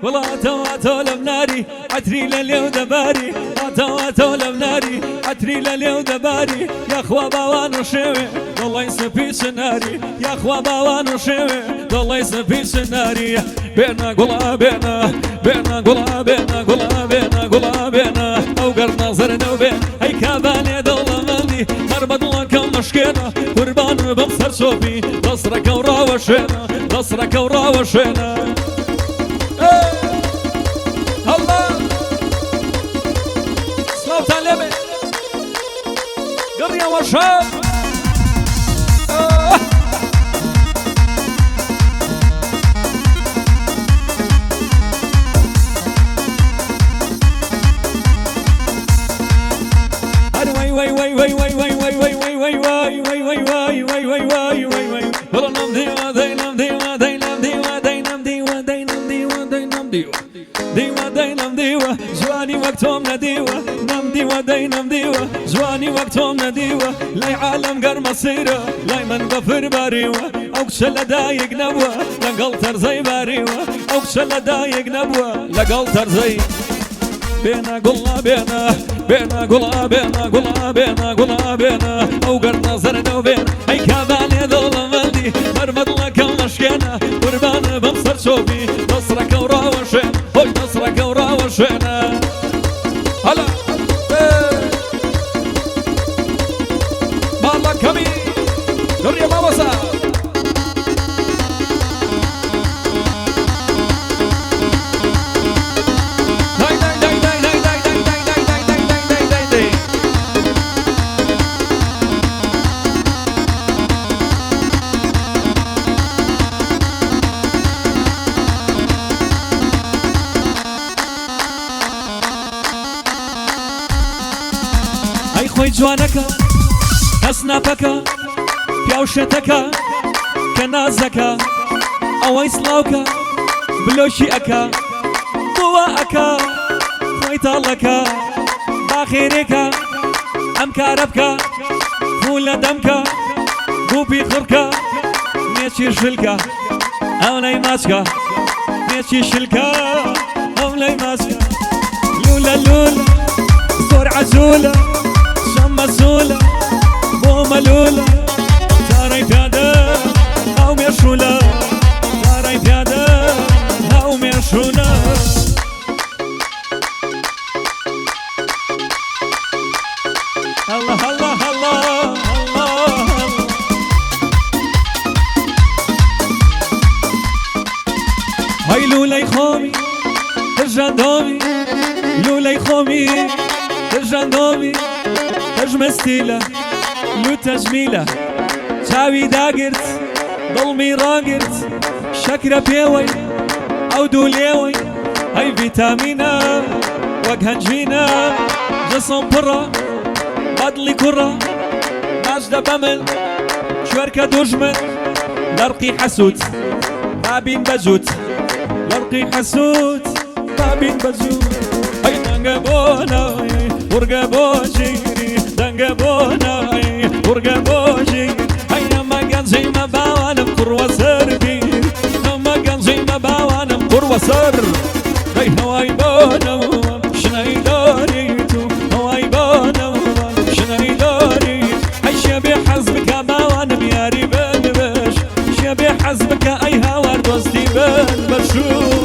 والله تو لبناري عتري لليو دباري تو لبناري عتري لليو دباري يا اخوا باوان وشوي والله يسفي سناري يا اخوا باوان وشوي والله يسفي سناري بينا قلا بينا قلا بينا او قرنا زرنا وبين هي كاباني دوله مالي مربط لك مشكله قربان بمصر صوفي نصرك وراوشنا نصرك وراوشنا الله صوت علمي قرية وشاب ديوة جواني وقتهم نديوة نم ديوة دينم ديوة جواني وقتهم نديوة لاي عالم قر مصيره لاي من بفر باريوة اوكشل دايق نبوة لقلتر زي باريوة اوكشل دايق نبوة لقلتر زي بينا قلا بينا او قرنا زرنا وبين هي كاباني ذولا مالدي مرمد لك المشكنة قربان بمصر شوفي نصرك وراوشين هوي نصرك وراوشينا هلا بالله كمي قرية بابسا خوي جوانك هسنافك بيوشتك كنازك او يسلاوك بلوشيك ضواءك خوي طالك باخيرك ام كاربك فول دمك قوبي خرك ماشي شلك او لي ماسك ماشي شلك او لي ماسك لولا صور عزوله مسؤولة مو ملولة تاري بيادة أو ميرشولة تاري بيادة أو ميرشولة الله الله الله الله هاي لولاي خومي الجندومي لولاي خومي الجندومي تجمستيلة لو تجميلة تاوي داقرت ظلمي راقرت شكرا بيوي او دوليوي هاي فيتامينا وقهنجينا جسم برا بدلي كرة ماجدة بمن شوركة دجمن لرقي حسود بابين بجوت لرقي حسود بابين بجوت هاي نانقبونا ورقبوشي دنقبوناي ورقبوشي هيا ما كان زي ما باوانم قروة سربي ما كان زي ما باوانم قروة سر هي هواي بونم شناي دوريتو هواي بونم شناي دوريت هي شبي حزبك باوانم يا ريبان باش شبي حزبك اي هوار دوستي بان بشوف